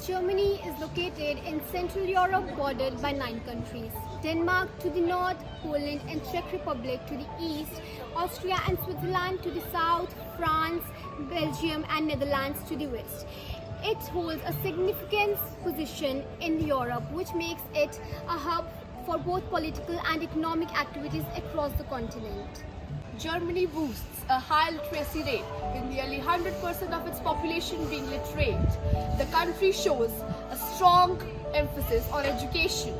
Germany is located in Central Europe, bordered by 9 countries. Denmark to the north, Poland and Czech Republic to the east, Austria and Switzerland to the south, France, Belgium and Netherlands to the west. It holds a significant position in Europe, which makes it a hub for both political and economic activities across the continent. Germany boasts a high literacy rate, with nearly 100% of its population being literate. The country shows a strong emphasis on education,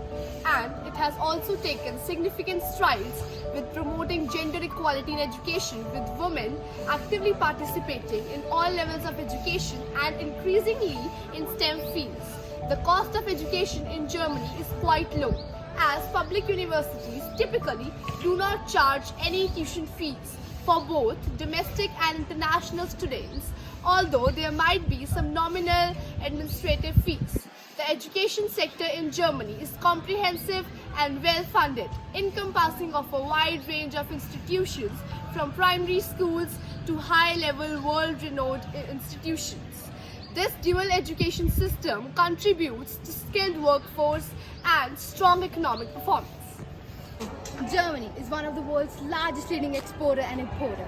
and it has also taken significant strides with promoting gender equality in education, with women actively participating in all levels of education and increasingly in STEM fields. The cost of education in Germany is quite low, as public universities typically do not charge any tuition fees for both domestic and international students, although there might be some nominal administrative fees. The education sector in Germany is comprehensive and well funded, encompassing of a wide range of institutions from primary schools to high-level world-renowned institutions. This dual education system contributes to skilled workforce and strong economic performance. Germany is one of the world's largest trading exporter and importer,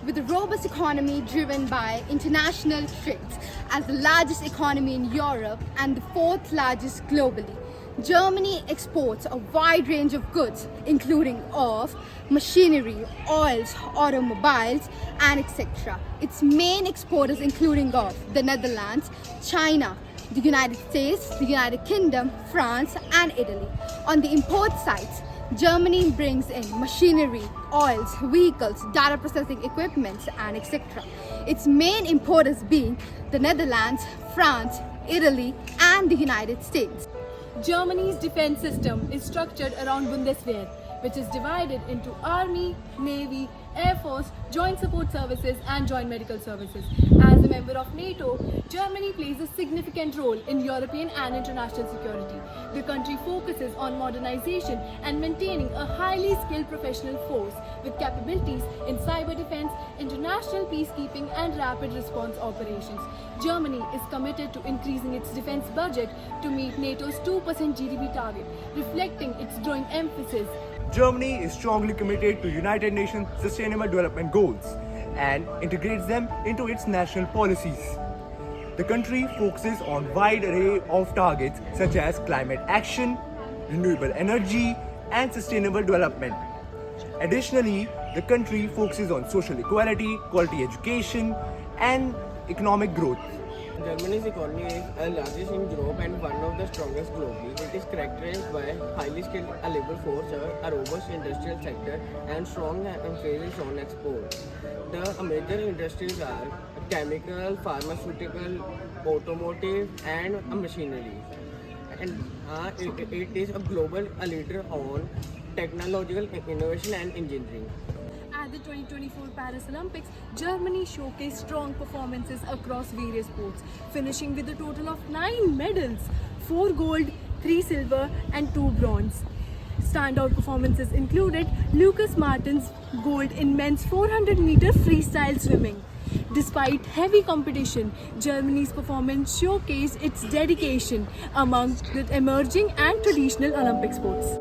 with a robust economy driven by international trades, as the largest economy in Europe and the fourth largest globally. Germany exports a wide range of goods, including of machinery, oils, automobiles, and etc. Its main exporters including of the Netherlands, China, the United States, the United Kingdom, France, and Italy. On the import side, Germany brings in machinery, oils, vehicles, data processing equipment, and etc. Its main importers being the Netherlands, France, Italy, and the United States. Germany's defense system is structured around Bundeswehr, which is divided into Army, Navy, Air Force, Joint Support Services and Joint Medical Services. As a member of NATO, Germany plays a significant role in European and international security. The country focuses on modernization and maintaining a highly skilled professional force with capabilities in cyber defense, international peacekeeping and rapid response operations. Germany is committed to increasing its defense budget to meet NATO's 2% GDP target, reflecting its growing emphasis. Germany is strongly committed to United Nations Sustainable Development Goals and integrates them into its national policies. The country focuses on a wide array of targets such as climate action, renewable energy, and sustainable development. Additionally, the country focuses on social equality, quality education, and economic growth. Germany's economy is the largest in Europe and one of the strongest globally. It is characterized by highly skilled labor force, a robust industrial sector, and strong emphasis on export. The major industries are chemical, pharmaceutical, automotive, and machinery. And it is a global leader on technological innovation and engineering. At the 2024 Paris Olympics, Germany showcased strong performances across various sports, finishing with a total of 9 medals, 4 gold, 3 silver and 2 bronze. Standout performances included Lucas Martin's gold in men's 400-meter freestyle swimming. Despite heavy competition, Germany's performance showcased its dedication among the emerging and traditional Olympic sports.